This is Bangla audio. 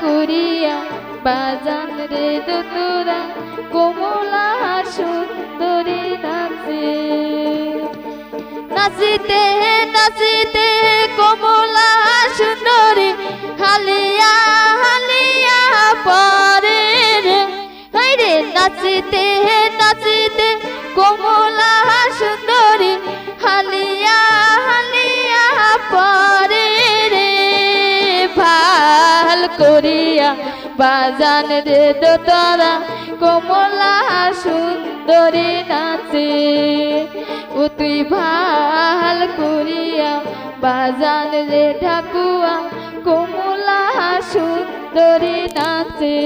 করিয়া বাজান রে দোতরা কমলা সুন্দরী নাচে নাচিতে নাচিতে কমলা সুন্দরী হালিয়া হালিয়া পরে রে হাইরে নাচিতে নাচিতে কমলা সুন্দরী হালিয়া হালিয়া পরে রে ভাল করিয়া বাজান রে দোতরা কমলা সুন্দরী নাচে ও তুই ভাল করিয়া বাজান রে ঠাকুয়া কমলা সুন্দরী নাচে।